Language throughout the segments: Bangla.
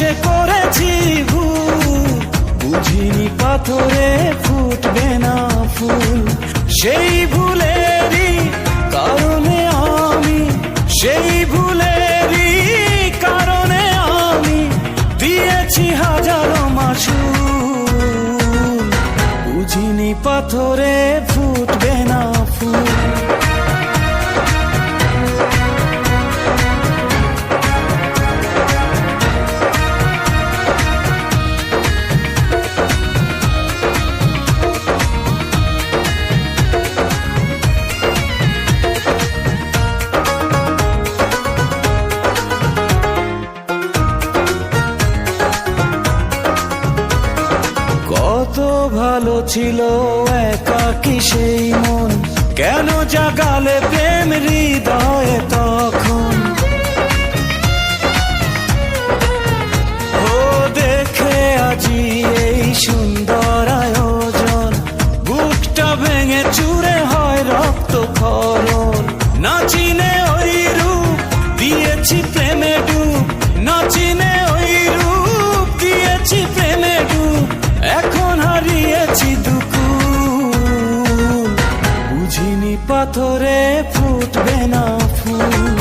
বেশে করেছি ভুল, বুঝিনি পাথরে ফুটবে না ফুল। সেই ভুলেরই কারণে আমি, সেই ভুলেরই কারণে আমি দিয়েছি হাজারো মাসুল, বুঝিনি পাথরে ফুটবে না ফুল। কত ভালো ছিল একাকী সেই মন, কেন জাগালে প্রেম হৃদয়ে তখন। ও দেখে আজি এই সুন্দর আয়োজন, বুকটা ভেঙে চুরে হয় রক্ত খরণ। না চিনে ওই রূপ দিয়েছি প্রেমে ডুব, না চিনে ওই রূপ দিয়েছি প্রেমে ডুব। এখন হারিয়েছি দুকুল, বুঝিনি পাথরে ফুটবে না ফুল।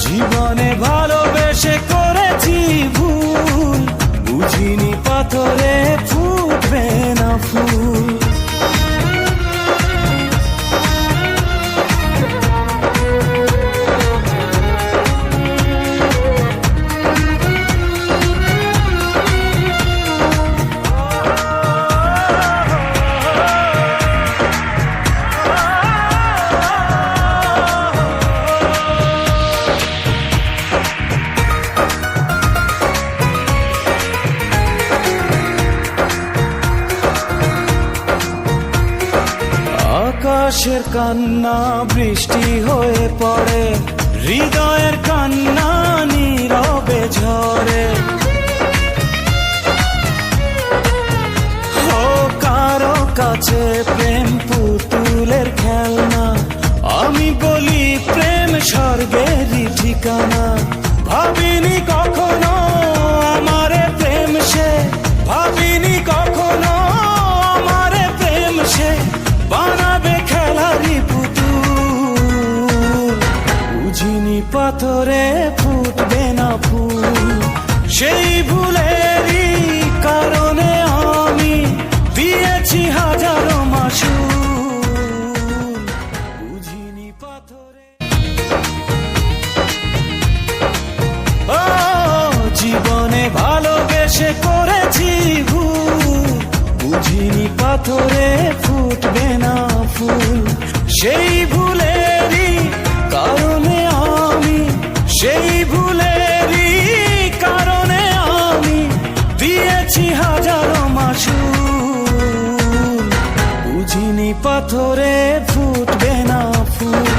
জীবনে ভালোবেসে করেছি ভুল, বুঝিনি পাথরে ফুটবে না ফুল। আকাশের কান্না বৃষ্টি হয়ে পড়ে, হৃদয়ের কান্না নীরবে ঝরে। ও কারো কাছে প্রেম পুতুলের খেলনা, আমি বলি প্রেম স্বর্গেরই ঠিকানা। ভাবিনি কখনো আমারে প্রেম সে, ভাবিনি কখনো আমারে প্রেম সে বানাবে খেলারি পুতুল, বুঝিনি পাথরে ফুটবে না ফুল। সেই ভুলেরই কারণে আমি দিয়েছি হাজারো মাসুল, বুঝিনি পাথরে। ও জীবনে ভালোবেসে করেছি ভুল, বুঝিনি পাথরে ফুটবে না ফুল। সেই ভুলেরই কারণে আমি, সেই ভুলেরই কারণে আমি দিয়েছি হাজারো মাসুল, বুঝিনি পাথরে ফুটবে না ফুল।